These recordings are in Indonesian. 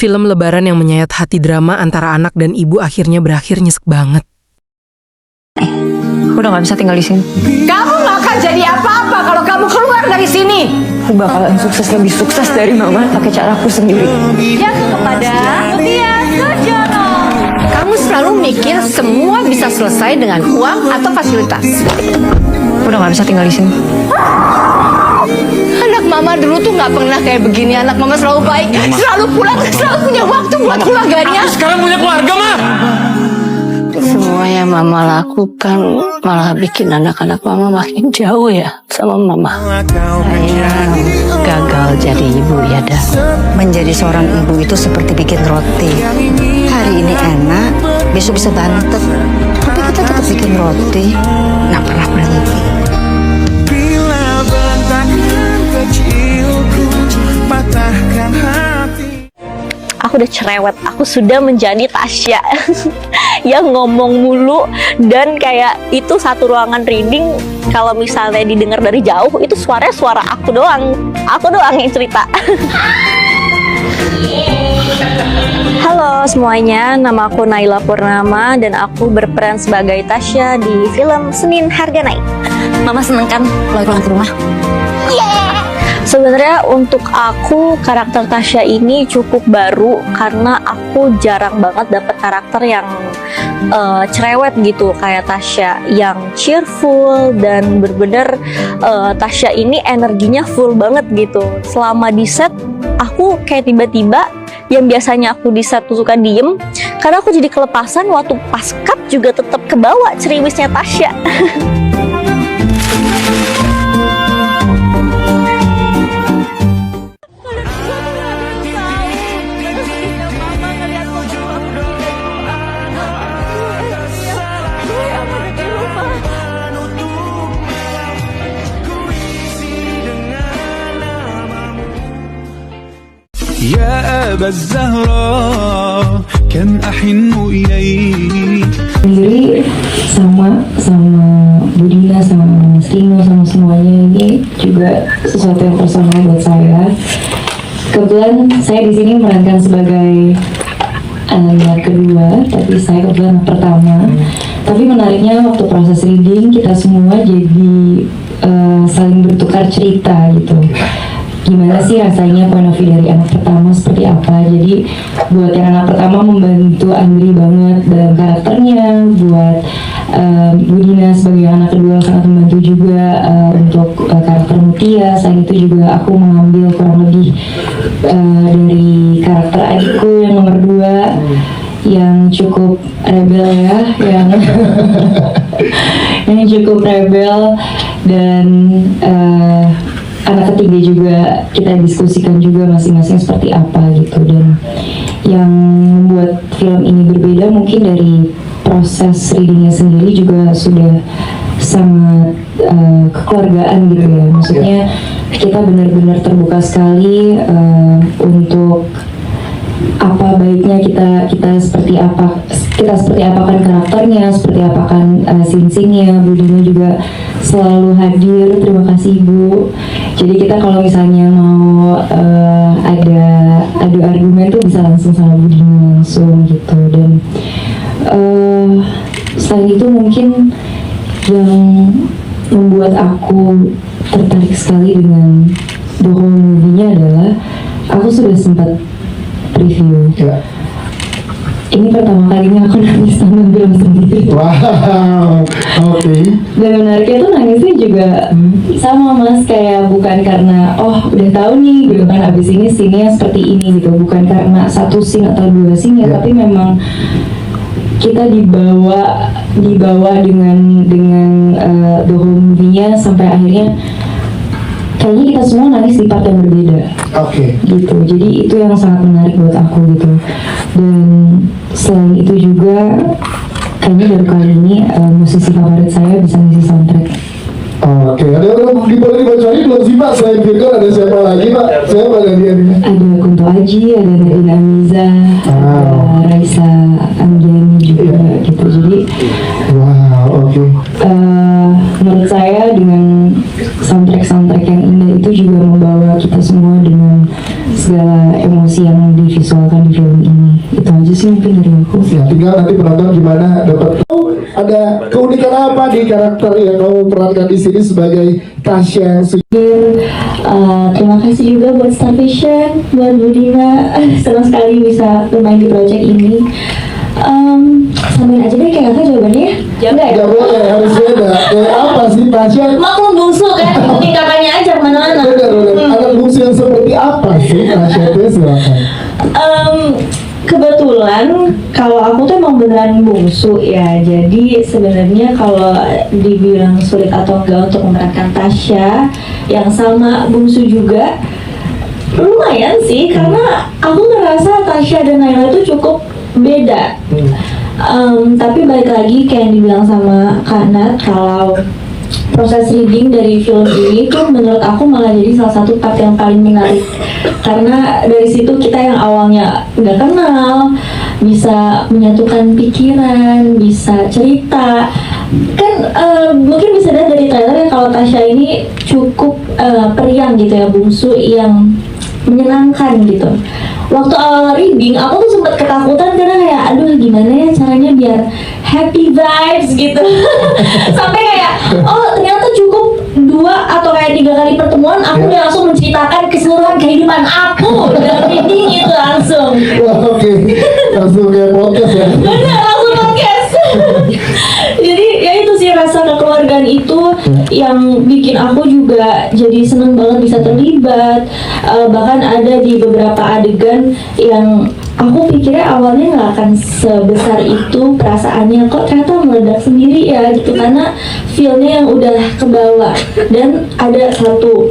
Film lebaran yang menyayat hati drama antara anak dan ibu akhirnya berakhir nyesek banget. Aku udah gak bisa tinggal di sini. Kamu gak akan jadi apa-apa kalau kamu keluar dari sini. Aku bakalan lebih sukses dari mama pakai caraku sendiri. Jatuh kepada Mutia Sujono. Kamu selalu mikir semua bisa selesai dengan uang atau fasilitas. Aku udah gak bisa tinggal di sini. Anak mama dulu tuh gak pernah kayak begini. Anak mama selalu baik, selalu pulang, selalu punya waktu buat keluarganya. Aku sekarang punya keluarga, Ma. Semua yang mama lakukan malah bikin anak-anak mama makin jauh ya sama mama. Saya gagal jadi ibu ya, dah. Menjadi seorang ibu itu seperti bikin roti. Hari ini enak, besok bisa bantet. Tapi kita tetap bikin roti, nggak pernah berhenti. Bila bentakan kecilku patahkan hati. Aku udah cerewet, aku sudah menjadi Tasya yang ngomong mulu, dan kayak itu satu ruangan reading kalau misalnya didengar dari jauh itu suaranya suara aku doang yang cerita. Halo semuanya, nama aku Naila Purnama dan aku berperan sebagai Tasya di film Senin Harga Naik. Mama seneng kan kalau pulang ke rumah? Sebenarnya untuk aku karakter Tasya ini cukup baru karena aku jarang banget dapet karakter yang cerewet gitu kayak Tasya, yang cheerful dan bener-bener Tasya ini energinya full banget gitu. Selama di set aku kayak tiba-tiba yang biasanya aku di set tuh suka diem, karena aku jadi kelepasan waktu pas cut juga tetap kebawa ceriwisnya Tasya. يا أبا الزهراء كم أحن إليك. Sendiri sama Budina, sama Mas Rino, sama semuanya ini juga sesuatu yang personal buat saya. Kebetulan saya di sini memerankan sebagai anak kedua, tapi saya kebetulan anak pertama. Tapi menariknya waktu proses reading kita semua jadi saling bertukar cerita gitu. Gimana sih rasanya point of view dari anak pertama seperti apa. Jadi buat yang anak pertama membantu Andri banget dalam karakternya, buat Budina sebagai anak kedua sangat membantu juga untuk karakter Mutia. Selain itu juga aku mengambil kurang lebih dari karakter adikku yang nomor 2 yang cukup rebel ya, yang cukup rebel, dan anak ketiga juga kita diskusikan juga masing-masing seperti apa gitu. Dan yang membuat film ini berbeda mungkin dari proses readingnya sendiri juga sudah sangat kekeluargaan gitu ya. Maksudnya kita benar-benar terbuka sekali untuk apa baiknya kita seperti apa kan karakternya, seperti apa kan scene-nya. Budina juga selalu hadir, terima kasih Ibu. Jadi kita kalau misalnya mau ada argumen tuh bisa langsung sama Budina langsung gitu. Dan selain itu mungkin yang membuat aku tertarik sekali dengan the whole movie-nya adalah aku sudah sempat preview. Ya. Ini pertama kalinya aku nangis sama film sendiri. Wow, oke. Dan menariknya tuh nangisnya juga sama Mas, kayak bukan karena udah tahu nih gitu kan abis ini scene-nya seperti ini gitu, bukan karena satu scene atau 2 scene ya, tapi memang kita dibawa dengan the whole movie-nya sampai akhirnya kayaknya kita semua nangis di part yang berbeda. Oke. Gitu. Jadi itu yang sangat menarik buat aku gitu. Dan selain itu juga kayaknya baru kali ini musisi favorit saya bisa ngisi soundtrack. Oke, ada boleh dibocorin belum sih Pak? Selain Virgo ada siapa lagi Pak? Siapa dia? Ada Kunto Aji, ada Nadine Amiza, ada Raisa Anjani juga gitu. Jadi oke. Menurut saya dengan soundtrack yang indah itu juga membawa kita semua dengan segala emosi yang divisualkan di film ini. Itu aja sih mungkin dari aku. Ya, tinggal nanti penonton gimana dapat. Ada keunikan apa di karakter yang kamu perankan di sini sebagai Tasya? Terima kasih juga buat Star Vision, buat Budina. Senang sekali bisa bermain di project ini. Samain aja deh kayak kakak jawabannya ya. Enggak ya? Gak boleh, harus beda. Apa sih Tasya? Maklum bungsu kan, ikutin kakaknya aja kemana-mana. Bener. Anak bungsu yang seperti apa sih Tasya itu? Silakan. Kebetulan kalau aku tuh emang beneran bungsu ya. Jadi sebenarnya kalau dibilang sulit atau enggak untuk memerankan Tasya yang sama bungsu juga, lumayan sih, karena aku ngerasa Tasya dan Naila itu cukup beda. Tapi balik lagi kayak yang dibilang sama Kak Nat, kalau proses reading dari film ini tuh menurut aku malah jadi salah satu part yang paling menarik, karena dari situ kita yang awalnya nggak kenal bisa menyatukan pikiran, bisa cerita kan. Mungkin bisa lihat dari trailer ya kalau Tasya ini cukup periang gitu ya, bungsu yang menyenangkan gitu. Waktu awal reading aku tuh sempat ketakutan karena kayak aduh gimana ya caranya biar happy vibes gitu. Sampai kayak oh ternyata cukup 2 atau kayak 3 kali pertemuan aku udah langsung menceritakan keseluruhan kehidupan aku dalam reading itu langsung. Wah, oke. Langsung kayak podcast ya. Bener, langsung podcast. Jadi ya itu sih rasa kekeluargaan itu yang bikin aku juga jadi seneng banget bisa terlibat. Bahkan ada di beberapa adegan yang aku pikirnya awalnya nggak akan sebesar itu perasaannya, kok ternyata meledak sendiri ya gitu, karena feelnya yang udah kebawa. Dan ada satu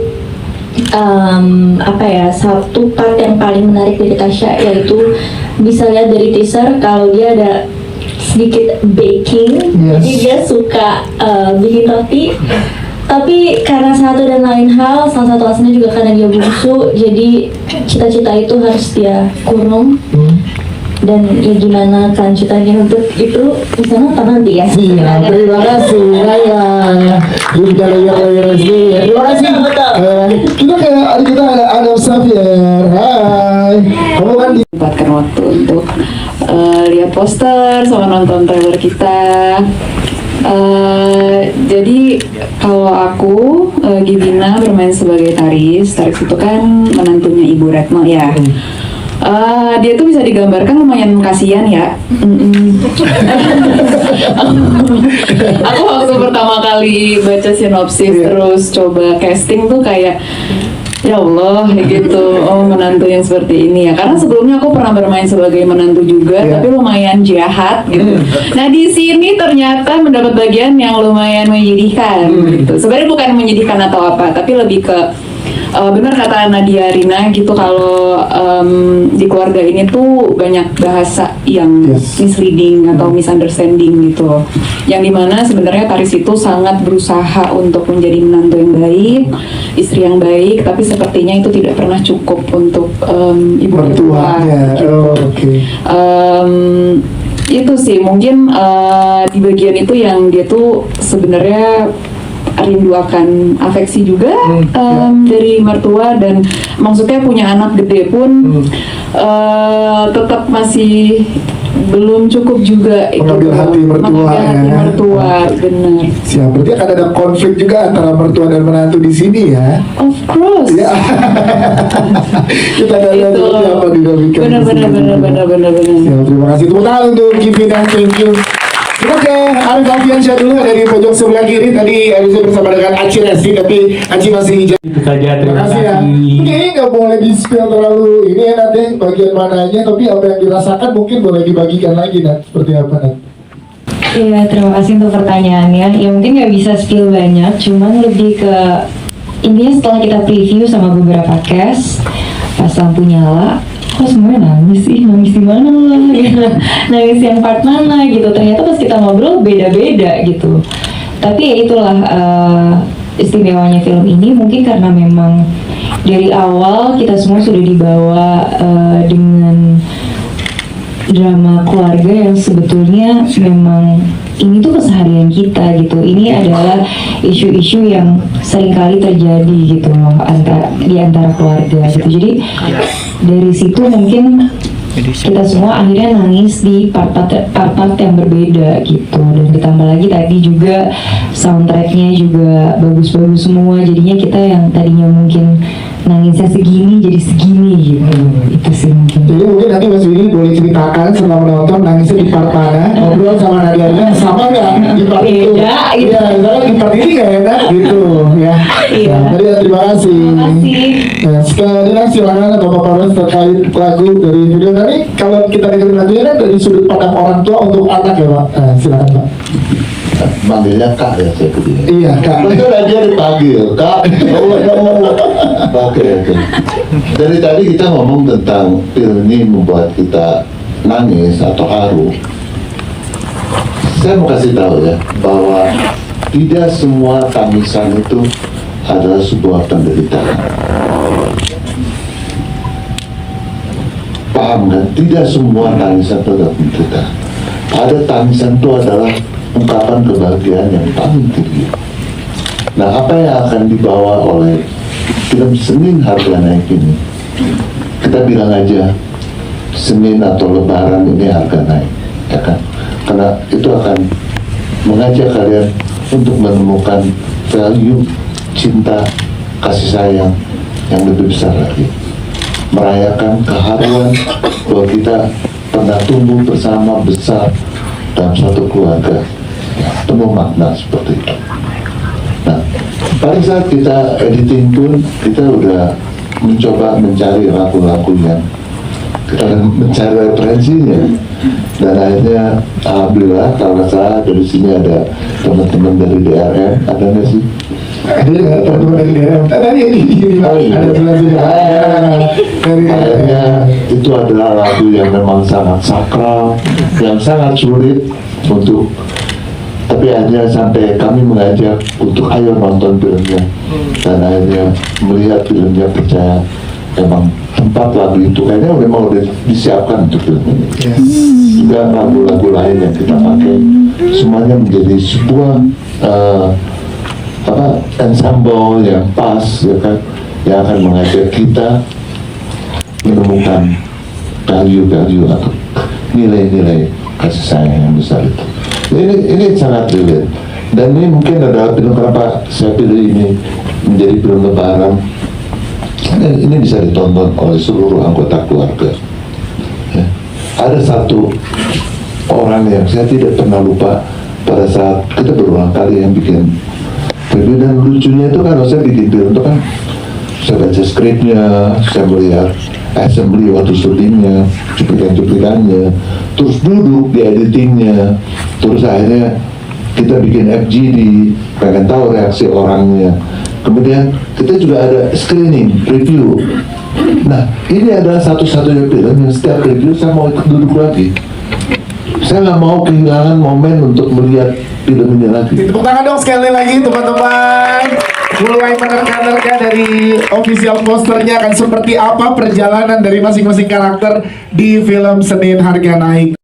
satu part yang paling menarik dari Tasya, yaitu bisa lihat dari teaser kalau dia ada sedikit baking. Jadi dia suka bikin roti. Tapi karena satu dan lain hal, salah satu alasannya juga karena dia bungsu, jadi cita-cita itu harus dia kurung. Dan ya gimana kelanjutannya untuk itu bisa nonton nanti ya. Iya, terima kasih Naya. Kita layer resmi. Terima kasih. Kita kayak kita ada Adam Xavier. Hai. Kamu kan Dapatkan waktu untuk lihat poster sama nonton trailer kita. Jadi kalau aku Givina bermain sebagai Taris. Taris itu kan menantunya Ibu Retno ya. Dia tuh bisa digambarkan lumayan kasihan ya. Aku waktu pertama kali baca sinopsis terus coba casting tuh kayak ya Allah gitu, oh menantu yang seperti ini ya. Karena sebelumnya aku pernah bermain sebagai menantu juga, tapi lumayan jahat gitu. Nah di sini ternyata mendapat bagian yang lumayan menyedihkan gitu. Sebenarnya bukan menyedihkan atau apa, tapi lebih ke benar kata Nadia Rina gitu, kalau di keluarga ini tuh banyak bahasa yang misleading atau misunderstanding gitu, yang dimana sebenarnya Taris itu sangat berusaha untuk menjadi menantu yang baik, istri yang baik, tapi sepertinya itu tidak pernah cukup untuk ibu mertua gitu. Itu sih mungkin di bagian itu yang dia tuh sebenarnya rindu akan afeksi juga dari mertua, dan maksudnya punya anak gede pun tetap masih belum cukup juga mengambil hati mertua mertua, benar. Siap, berarti akan ada konflik juga antara mertua dan menantu di sini ya. Of course. Ya. Kita akan lihat apa dinamika. Benar. Siap, terima kasih. Tepuk tangan untuk Givina, thank you. Oke, Arif Alfiansyah dulu dari pojok sebelah kiri. Tadi Arif bersama dengan Aci Resti, tapi Aci masih hijau. Itu saja, terima kasih ya. Ini nggak boleh di-spill terlalu ini ya nanti bagian mananya, tapi apa yang dirasakan mungkin boleh dibagikan lagi Nat, seperti apa Nat? Iya, terima kasih untuk pertanyaannya. Ya mungkin nggak bisa spill banyak, cuman lebih ke intinya setelah kita preview sama beberapa cast, pas lampu nyala, kok semuanya nangis sih, nangis di mana lah, gitu. Nangis yang part mana gitu. Ternyata pas kita ngobrol beda-beda gitu. Tapi ya itulah istimewanya film ini, mungkin karena memang dari awal kita semua sudah dibawa dengan drama keluarga yang sebetulnya memang ini tuh keseharian kita gitu. Ini adalah isu-isu yang seringkali terjadi gitu loh di antara keluarga gitu. Jadi dari situ mungkin kita semua akhirnya nangis di part-part yang berbeda gitu. Dan ditambah lagi tadi juga soundtracknya juga bagus-bagus semua. Jadinya kita yang tadinya mungkin nangisnya segini jadi segini gitu. Itu sih mungkin. Jadi mungkin nanti Mas Willy boleh ceritakan setelah menonton nangisnya di part mana, ngobrol sama Nadianya sama nggak di part itu? Beda, gitu. Iya, misalnya di part ini nggak enak gitu ya. Iya. Nah, tadi terima kasih. Terima kasih. Nah, sekarang silakan atau Bapak Ros terkait lagu dari video tadi. Kalau kita dengerin lagunya kan dari sudut pandang orang tua untuk anak ya Pak. Nah, silakan Pak. Manggilnya Kak ya saya begini. Iya Kak. Betul dia dipanggil Kak. Oke. Dari tadi kita ngomong tentang film ini membuat kita nangis atau haru. Saya mau kasih tahu ya bahwa tidak semua tangisan itu adalah sebuah penderitaan. Paham kan? Tidak semua tangisan itu adalah penderitaan. Ada tangisan itu adalah ungkapan kebahagiaan yang paling tinggi. Nah, apa yang akan dibawa oleh film Senin Harga Naik ini? Kita bilang aja Senin atau Lebaran ini harga naik, ya kan? Karena itu akan mengajak kalian untuk menemukan value cinta, kasih sayang yang lebih besar lagi. Merayakan keharuan bahwa kita pernah tumbuh bersama besar dalam satu keluarga penuh makna seperti itu. Nah, pada saat kita editing pun kita udah mencoba mencari lagu-lagu yang kita mencari referensinya, dan akhirnya alhamdulillah kalau nggak salah dari sini ada teman-teman dari DRM, ada nggak sih? Ada teman-teman dari DRM. Tadi ini ada akhirnya itu adalah lagu yang memang sangat sakral, yang sangat sulit untuk, tapi akhirnya sampai kami mengajak untuk ayo nonton filmnya, dan akhirnya melihat filmnya, percaya memang tempat lagu itu kayaknya memang udah disiapkan untuk film ini. Juga lagu-lagu lain yang kita pakai semuanya menjadi sebuah ensemble yang pas, ya kan, yang akan mengajak kita menemukan value-value atau nilai-nilai kasih sayang yang besar itu. Ini sangat relate, dan ini mungkin adalah film kenapa saya pilih ini menjadi film Lebaran. Ini bisa ditonton oleh seluruh anggota keluarga. Ya. Ada satu orang yang saya tidak pernah lupa pada saat kita berulang kali yang bikin review, dan lucunya itu kan saya bikin film itu kan saya baca skripnya, saya melihat assembly waktu syutingnya, cuplikan-cuplikannya, terus duduk di editingnya, terus akhirnya kita bikin FGD, pengen tahu reaksi orangnya. Kemudian kita juga ada screening, review. Nah, ini adalah satu-satunya film yang setiap review saya mau ikut duduk lagi. Saya nggak mau kehilangan momen untuk melihat film ini lagi. Tepuk tangan dong sekali lagi teman-teman. Mulai menerka-nerka dari official posternya akan seperti apa perjalanan dari masing-masing karakter di film Senin Harga Naik.